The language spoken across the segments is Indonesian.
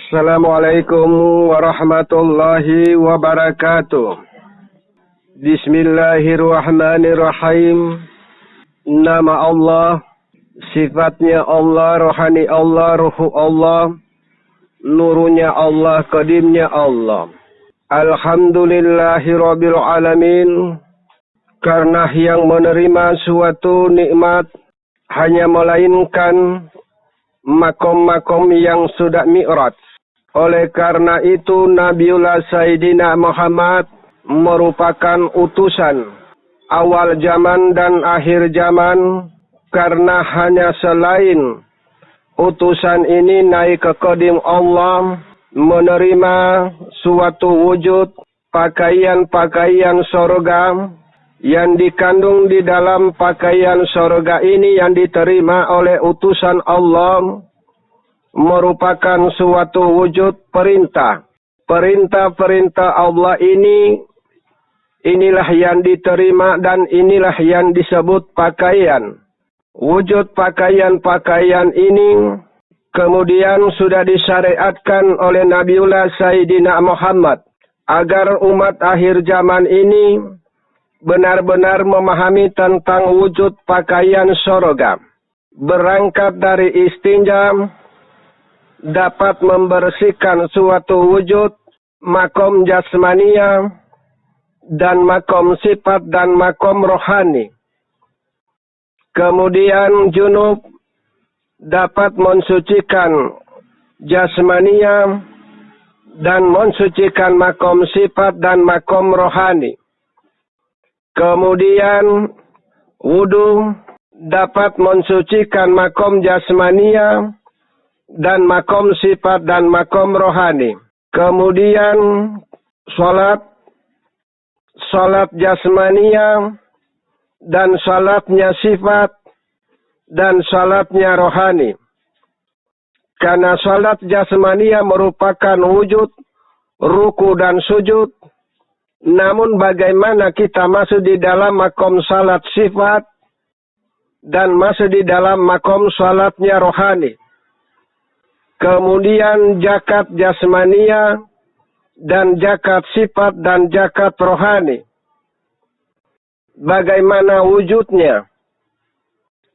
Assalamualaikum warahmatullahi wabarakatuh. Bismillahirrahmanirrahim. Nama Allah, sifatnya Allah, rohani Allah, ruhu Allah, nurunya Allah, qadimnya Allah. Alhamdulillahirabbil alamin. Karena yang menerima suatu nikmat hanya melainkan makom-makom yang sudah mi'raj. Oleh karena itu Nabiullah Sayyidina Muhammad merupakan utusan awal zaman dan akhir zaman, karena hanya selain utusan ini naik ke qadim Allah, menerima suatu wujud pakaian-pakaian sorga yang dikandung di dalam pakaian sorga ini yang diterima oleh utusan Allah, merupakan suatu wujud perintah. Perintah-perintah Allah inilah yang diterima dan inilah yang disebut pakaian. Wujud pakaian-pakaian ini kemudian sudah disyariatkan oleh Nabiullah Sayyidina Muhammad agar umat akhir zaman ini benar-benar memahami tentang wujud pakaian sorga. Berangkat dari istinja, dapat membersihkan suatu wujud makom jasmania dan makom sifat dan makom rohani. Kemudian junub dapat mensucikan jasmania dan mensucikan makom sifat dan makom rohani. Kemudian wudu dapat mensucikan makom jasmania dan makom sifat dan makom rohani. Kemudian salat jasmania dan salatnya sifat dan salatnya rohani. Karena salat jasmania merupakan wujud ruku dan sujud, namun bagaimana kita masuk di dalam makom salat sifat dan masuk di dalam makom salatnya rohani. Kemudian zakat jasmania dan zakat sifat dan zakat rohani. Bagaimana wujudnya?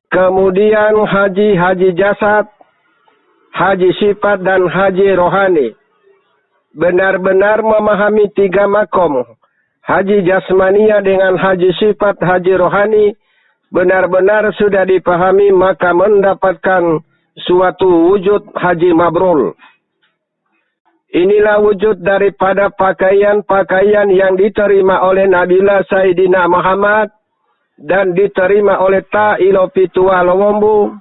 Kemudian haji jasad, haji sifat dan haji rohani. Benar-benar memahami tiga makom. Haji jasmania dengan haji sifat, haji rohani. Benar-benar sudah dipahami, maka mendapatkan suatu wujud haji mabrur. Inilah wujud daripada pakaian-pakaian yang diterima oleh Nabiullah Sayyidina Muhammad dan diterima oleh Ta'ilo Pitua Lowombu.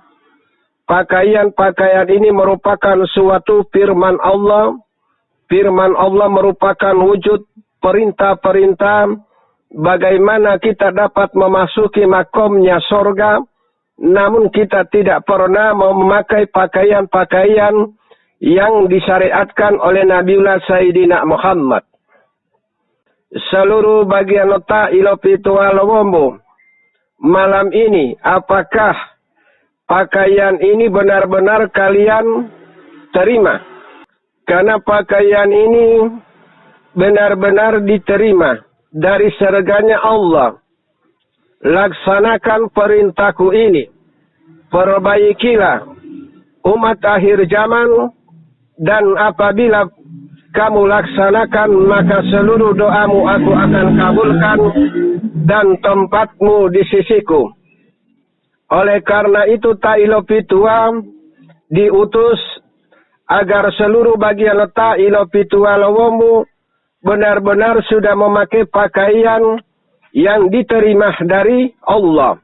Pakaian-pakaian ini merupakan suatu firman Allah. Firman Allah merupakan wujud perintah-perintah bagaimana kita dapat memasuki makomnya sorga. Namun kita tidak pernah memakai pakaian-pakaian yang disyariatkan oleh Nabiullah Sayyidina Muhammad. Seluruh bagian Ta'ilo Pitua Lowombo, malam ini apakah pakaian ini benar-benar kalian terima? Karena pakaian ini benar-benar diterima dari surganya Allah. Laksanakan perintahku ini. Perbaikilah umat akhir zaman, dan apabila kamu laksanakan maka seluruh doamu aku akan kabulkan dan tempatmu di sisiku. Oleh karena itu Ta'ilo Pitua diutus agar seluruh bagian Ta'ilo Pitua Lowombu benar-benar sudah memakai pakaian yang diterima dari Allah.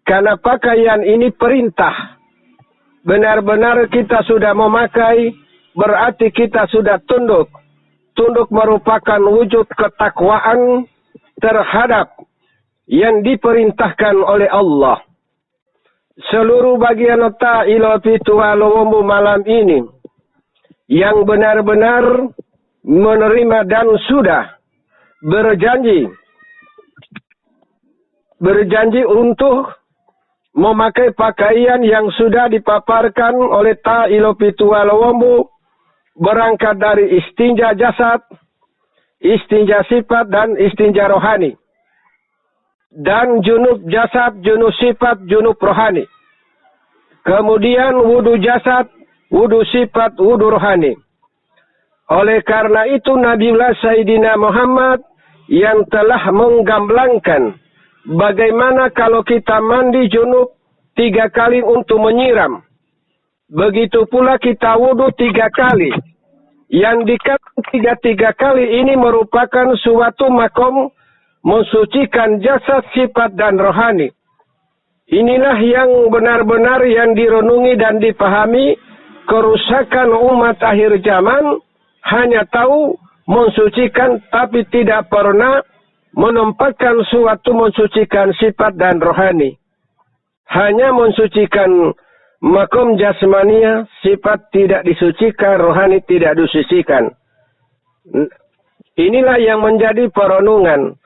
Karena pakaian ini perintah. Benar-benar kita sudah memakai, berarti kita sudah tunduk. Tunduk merupakan wujud ketakwaan terhadap yang diperintahkan oleh Allah. Seluruh bagian Ta'ilo Pitua Lowombu malam ini yang benar-benar menerima dan sudah berjanji untuk memakai pakaian yang sudah dipaparkan oleh Ta'ilo Pitua Lowombu berangkat dari istinja jasad, istinja sifat, dan istinja rohani. Dan junub jasad, junub sifat, junub rohani. Kemudian wudu jasad, wudu sifat, wudu rohani. Oleh karena itu Nabiullah Sayyidina Muhammad yang telah menggamblangkan bagaimana kalau kita mandi junub 3 kali untuk menyiram. Begitu pula kita wudu 3 kali. Yang dikatakan 3 kali ini merupakan suatu makom mensucikan jasad, sifat, dan rohani. Inilah yang benar-benar yang direnungi dan dipahami. Kerusakan umat akhir zaman hanya tahu mensucikan tapi tidak pernah menempatkan suatu mensucikan sifat dan rohani. Hanya mensucikan makom jasmania, sifat tidak disucikan, rohani tidak disucikan. Inilah yang menjadi perenungan.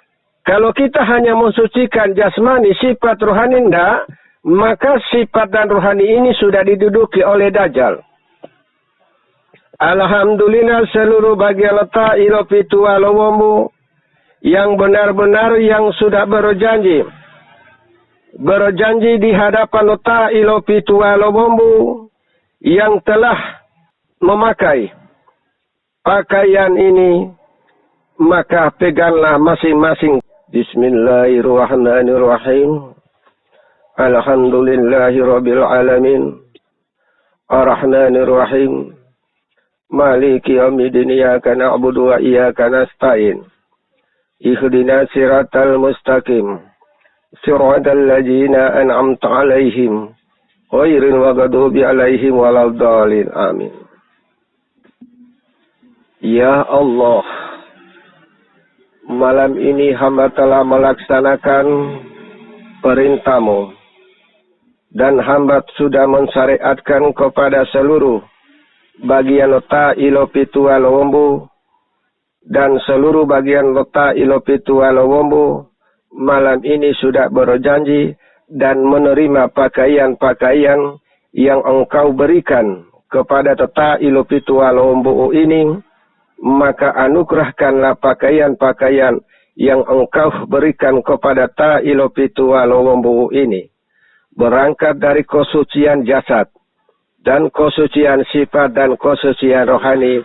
Kalau kita hanya mensucikan jasmani, sifat rohani tidak, maka sifat dan rohani ini sudah diduduki oleh Dajjal. Alhamdulillah seluruh bagian letak ilopitu alawambu yang benar-benar yang sudah berjanji di hadapan letak ilopitu alawambu yang telah memakai pakaian ini, maka peganglah masing-masing. Bismillahirrahmanirrahim. Alhamdulillahirabbil alamin. Arrahmanirrahim. Maliki yaumiddin. Iyyaka na'budu wa iyyaka nasta'in. Ihdinas siratal mustaqim. Siratal ladzina an'amta 'alaihim ghairil maghdubi 'alaihim waladdallin. Amin. Ya Allah, malam ini hamba telah melaksanakan perintah-Mu dan hamba sudah mensyariatkan kepada seluruh bagian letak ilopitu alawambu dan seluruh bagian letak ilopitu alawambu malam ini sudah berjanji dan menerima pakaian-pakaian yang Engkau berikan kepada letak ilopitu alawambu ini. Maka anugerahkanlah pakaian-pakaian yang Engkau berikan kepada ta'ilopitu alawambu ini. Berangkat dari kesucian jasad dan kesucian sifat dan kesucian rohani.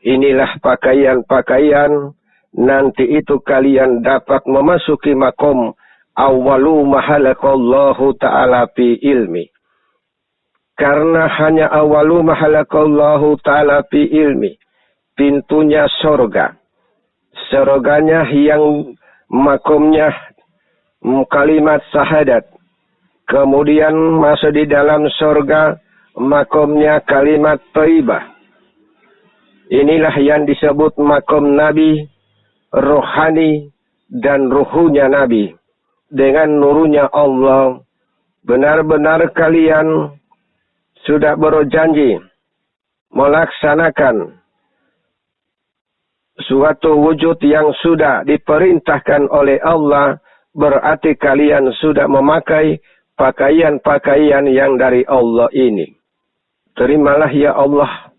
Inilah pakaian-pakaian nanti itu kalian dapat memasuki makom awalu mahalakallahu ta'ala fi ilmi. Karena hanya awalu mahalakallahu ta'ala fi ilmi. Pintunya sorga. Sorganya yang makomnya kalimat syahadat. Kemudian masuk di dalam sorga makomnya kalimat thayyibah. Inilah yang disebut makom Nabi, rohani dan ruhunya Nabi. Dengan nurunya Allah. Benar-benar kalian sudah berjanji melaksanakan suatu wujud yang sudah diperintahkan oleh Allah, berarti kalian sudah memakai pakaian-pakaian yang dari Allah ini. Terimalah ya Allah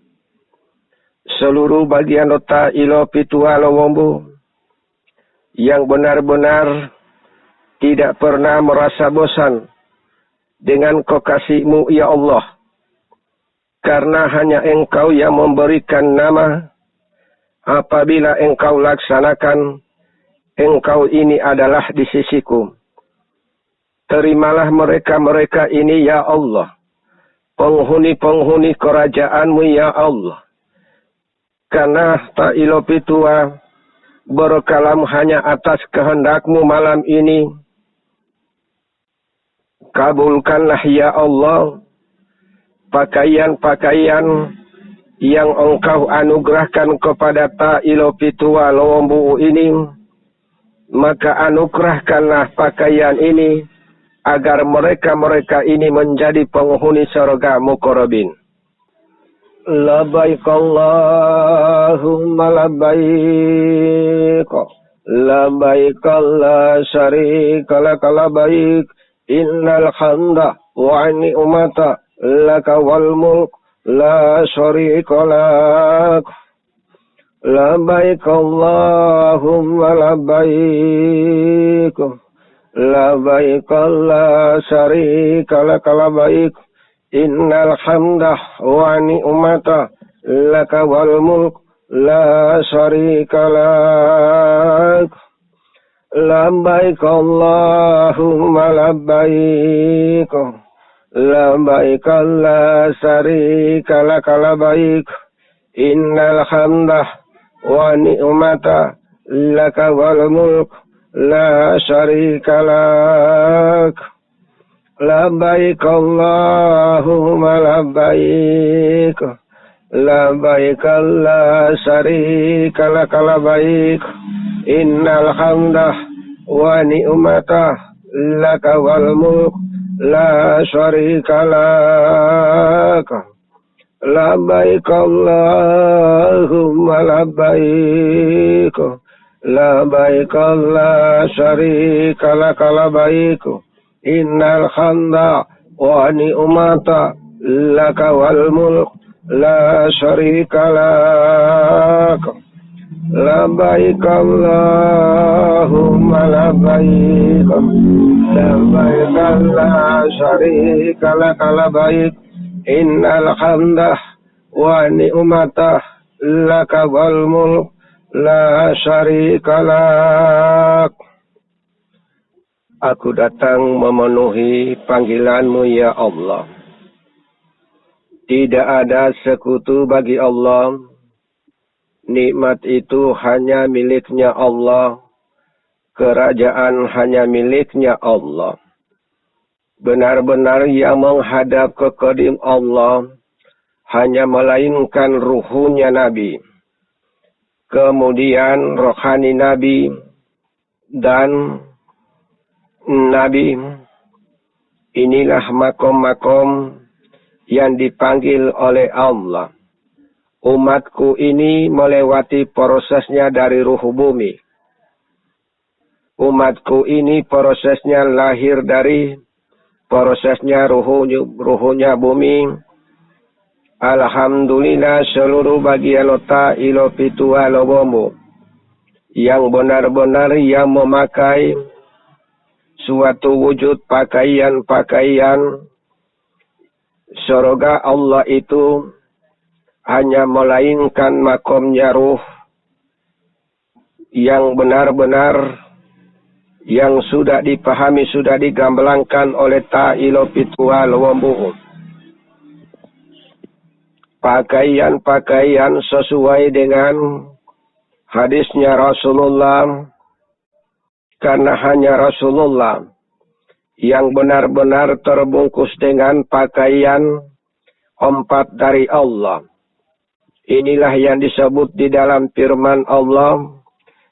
seluruh bagian letak ilopitu alawambu yang benar-benar tidak pernah merasa bosan dengan kekasih-Mu ya Allah. Karena hanya Engkau yang memberikan nama. Apabila Engkau laksanakan, Engkau ini adalah di sisiku. Terimalah mereka-mereka ini ya Allah. Penghuni-penghuni kerajaan-Mu ya Allah. Karena ta'ilopitua berkalam hanya atas kehendak-Mu malam ini. Kabulkanlah ya Allah pakaian-pakaian yang Engkau anugerahkan kepada ta'ilopitu alawambu ini, maka anugerahkanlah pakaian ini agar mereka-mereka ini menjadi penghuni surga muqarrabin. Labbaik Allahumma labbaik, labbaik la syarika lak labbaik, innal hamda wa ni'mata laka wal mulk لا شريك لك لبيك اللهم لبيك لبيك لا شريك لك لبيك إن الحمد والنعمة لك والملك لا شريك لك لبيك اللهم لبيك لبيك لا شريك لك لبيك إن الحمد والنعمة لك والملك لا شريك لك لبيك اللهم لبيك لبيك لا شريك لك لبيك إن الحمد والنعمة لك والملك لا شريك لك لبيك اللهم لبيك لبيك لا شريك لك لبيك إن الحمد والنعمة لك والملك لا شريك لك لبيك اللهم لبيك لبيك لا شريك لك لبيك إن الحمد والنعمة لك والملك لا syarika lak. Aku datang memenuhi panggilan-Mu ya Allah. Tidak ada sekutu bagi Allah. Nikmat itu hanya miliknya Allah. Kerajaan hanya miliknya Allah. Benar-benar yang menghadap ke qadim Allah hanya melainkan ruhunya Nabi. Kemudian rohani Nabi dan Nabi, inilah makom-makom yang dipanggil oleh Allah. Umatku ini melewati prosesnya dari ruh bumi. Umatku ini prosesnya lahir dari prosesnya ruhunya bumi. Alhamdulillah seluruh bagian otak ilo pitua lobomu yang benar-benar yang memakai suatu wujud pakaian-pakaian surga Allah itu hanya melainkan makomnya ruh yang benar-benar yang sudah dipahami, sudah digambelangkan oleh ta'ilo pitua lobomu. Pakaian-pakaian sesuai dengan hadisnya Rasulullah, karena hanya Rasulullah yang benar-benar terbungkus dengan pakaian empat dari Allah. Inilah yang disebut di dalam firman Allah,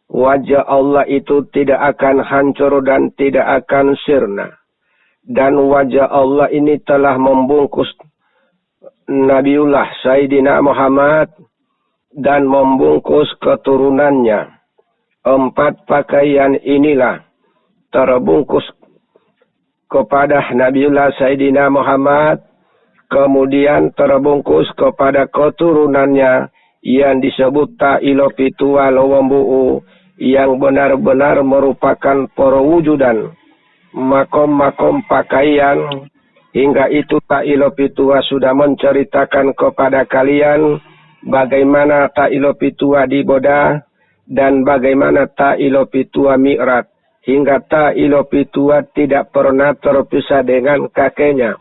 wajah Allah itu tidak akan hancur dan tidak akan sirna. Dan wajah Allah ini telah membungkus Nabiullah Sayyidina Muhammad dan membungkus keturunannya. Empat pakaian inilah terbungkus kepada Nabiullah Sayyidina Muhammad, kemudian terbungkus kepada keturunannya yang disebut ta'ilo pitua lowambu'u, yang benar-benar merupakan perwujudan makom-makom pakaian. Hingga itu ta'ilo pitua sudah menceritakan kepada kalian bagaimana ta'ilo pitua di Boda dan bagaimana ta'ilo pitua mi'rat. Hingga ta'ilo pitua tidak pernah terpisah dengan kakeknya.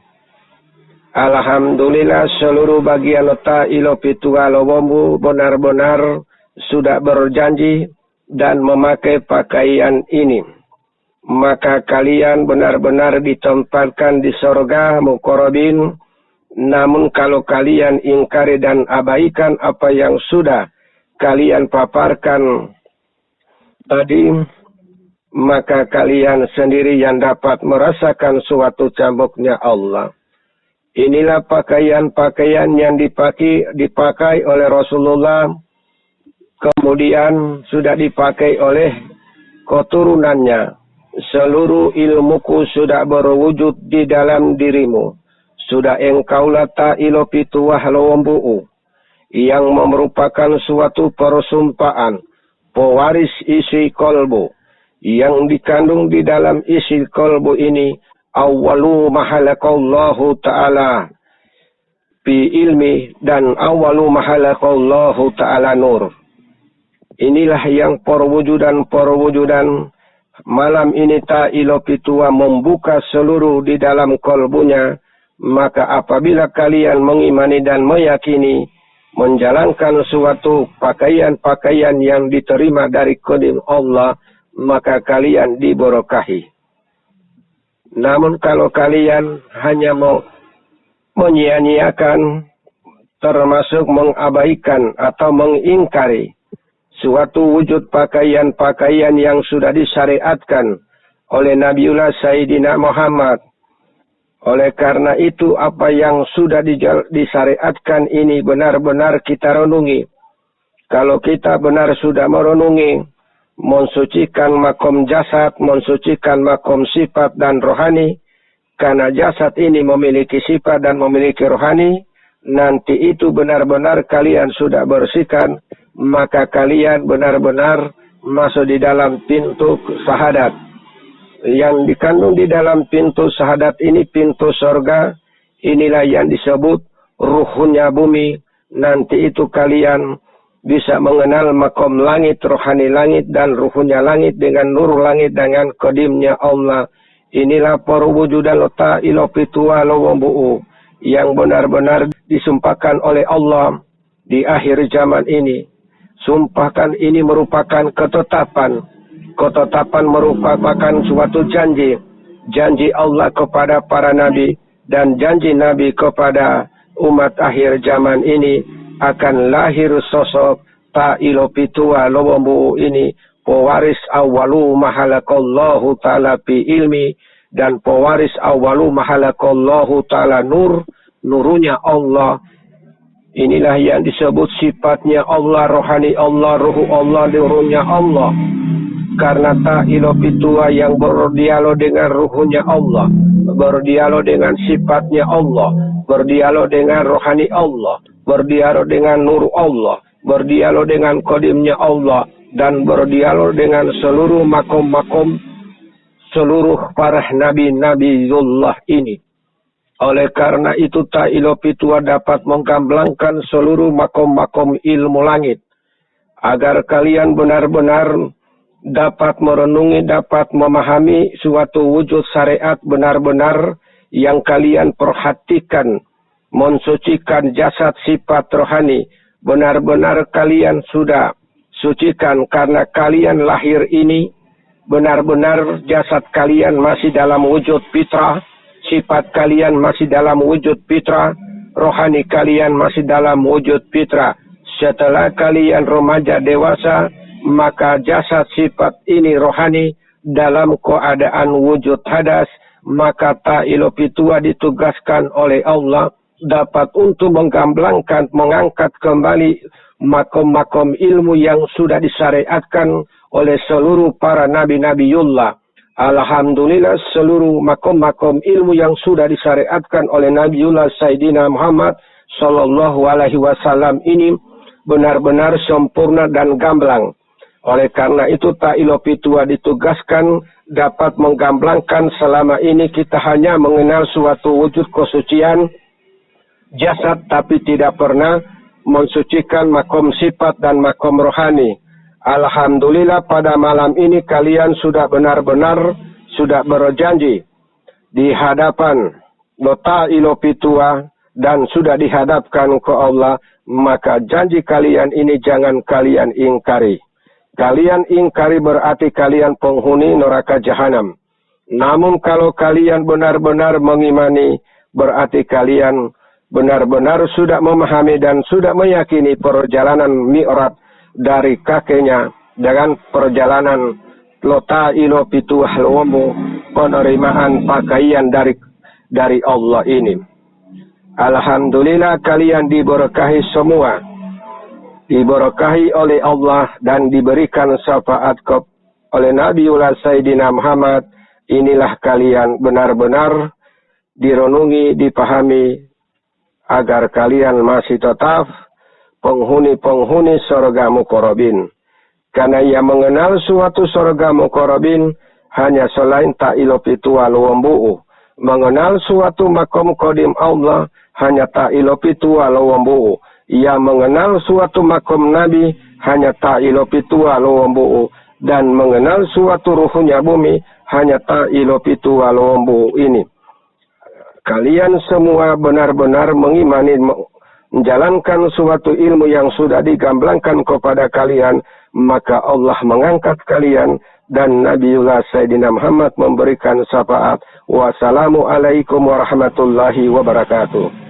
Alhamdulillah seluruh bagian ta'ilo pitua lowombu benar-benar sudah berjanji dan memakai pakaian ini. Maka kalian benar-benar ditempatkan di surga muqarrabin. Namun kalau kalian ingkari dan abaikan apa yang sudah kalian paparkan tadi, maka kalian sendiri yang dapat merasakan suatu cambuknya Allah. Inilah pakaian-pakaian yang dipakai oleh Rasulullah, kemudian sudah dipakai oleh keturunannya. Seluruh ilmuku sudah berwujud di dalam dirimu. sudah engkaulah ta'ilo pituah lombu'u, yang merupakan suatu persumpaan, pewaris isi kolbu, yang dikandung di dalam isi kolbu ini, awalu mahalakallahu ta'ala bi ilmi, dan awalu mahalakallahu ta'ala nur. Inilah yang perwujudan malam ini ta'ilo pitua membuka seluruh di dalam kolbunya. Maka apabila kalian mengimani dan meyakini, menjalankan suatu pakaian-pakaian yang diterima dari qadim Allah, maka kalian diberkahi. Namun kalau kalian hanya mau menyia-nyiakan, termasuk mengabaikan atau mengingkari suatu wujud pakaian-pakaian yang sudah disyariatkan oleh Nabiullah Sayyidina Muhammad, oleh karena itu apa yang sudah disyariatkan ini benar-benar kita renungi. Kalau kita benar sudah merenungi, mensucikan makom jasad, mensucikan makom sifat dan rohani, karena jasad ini memiliki sifat dan memiliki rohani, nanti itu benar-benar kalian sudah bersihkan, maka kalian benar-benar masuk di dalam pintu syahadat. Yang dikandung di dalam pintu syahadat ini, pintu surga, inilah yang disebut ruhnya bumi. Nanti itu kalian bisa mengenal makom langit, rohani langit, dan ruhnya langit dengan nur langit dengan qadimnya Allah. Inilah perwujudan ta'ilo pitua lowombu'u, yang benar-benar disumpahkan oleh Allah di akhir zaman ini. Sumpahkan ini merupakan ketetapan. Ketetapan merupakan suatu janji. Janji Allah kepada para nabi dan janji nabi kepada umat akhir zaman ini, akan lahir sosok ta'ilo pitua lowombu ini, pewaris awalu mahalakallahu ta'ala bi ilmi, dan pewaris awalu mahalakallahu ta'ala nur, nurunya Allah. Inilah yang disebut sifatnya Allah, rohani Allah, ruhu Allah, nurunya Allah. Karena ta'ilo pitua yang berdialog dengan ruhunya Allah, berdialog dengan sifatnya Allah, berdialog dengan rohani Allah, berdialog dengan nur Allah, berdialog dengan qadimnya Allah, dan berdialog dengan seluruh makom-makom seluruh para nabi-nabiullah ini. Oleh karena itu ta'ilo pitua dapat menggamblangkan seluruh makom-makom ilmu langit, agar kalian benar-benar dapat merenungi, dapat memahami suatu wujud syariat benar-benar yang kalian perhatikan, mensucikan jasad sifat rohani. Benar-benar kalian sudah sucikan karena kalian lahir ini, benar-benar jasad kalian masih dalam wujud fitrah, sifat kalian masih dalam wujud fitrah, rohani kalian masih dalam wujud fitrah. Setelah kalian remaja dewasa, maka jasad sifat ini rohani dalam keadaan wujud hadas, maka ta'ilo pitua ditugaskan oleh Allah dapat untuk menggamblangkan, mengangkat kembali makom-makom ilmu yang sudah disyariatkan oleh seluruh para nabi-nabiullah. Alhamdulillah, seluruh makom-makom ilmu yang sudah disyariatkan oleh Nabiullah Sayyidina Muhammad Sallallahu Alaihi Wasallam ini benar-benar sempurna dan gamblang. Oleh karena itu ta'ilo pitua ditugaskan dapat menggamblangkan. Selama ini kita hanya mengenal suatu wujud kesucian jasad, tapi tidak pernah mensucikan makom sifat dan makom rohani. Alhamdulillah pada malam ini kalian sudah benar-benar sudah berjanji di hadapan ta'ilo pitua dan sudah dihadapkan ke Allah, maka janji kalian ini jangan kalian ingkari. Kalian ingkari berarti kalian penghuni neraka jahanam. Namun kalau kalian benar-benar mengimani, berarti kalian benar-benar sudah memahami dan sudah meyakini perjalanan mi'raj dari kakeknya dengan perjalanan ta'ilo pitua lowombu, penerimaan pakaian dari Allah ini. Alhamdulillah kalian diberkahi semua, diberkahi oleh Allah dan diberikan syafaat oleh Nabiullah Sayyidina Muhammad. Inilah kalian benar-benar direnungi, dipahami, agar kalian masih tetap penghuni-penghuni surga muqarrabin. Karena ia mengenal suatu surga muqarrabin hanya selain ta'ilu pitu walau mengenal suatu makom qadim Allah hanya ta'ilu pitu walau ia mengenal suatu makom Nabi hanya ta'ilu pitu walau dan mengenal suatu ruhnya bumi hanya ta'ilu pitu walau ini. Kalian semua benar-benar mengimani, menjalankan suatu ilmu yang sudah digamblangkan kepada kalian, maka Allah mengangkat kalian dan Nabiullah Sayyidina Muhammad memberikan syafaat. Wassalamualaikum warahmatullahi wabarakatuh.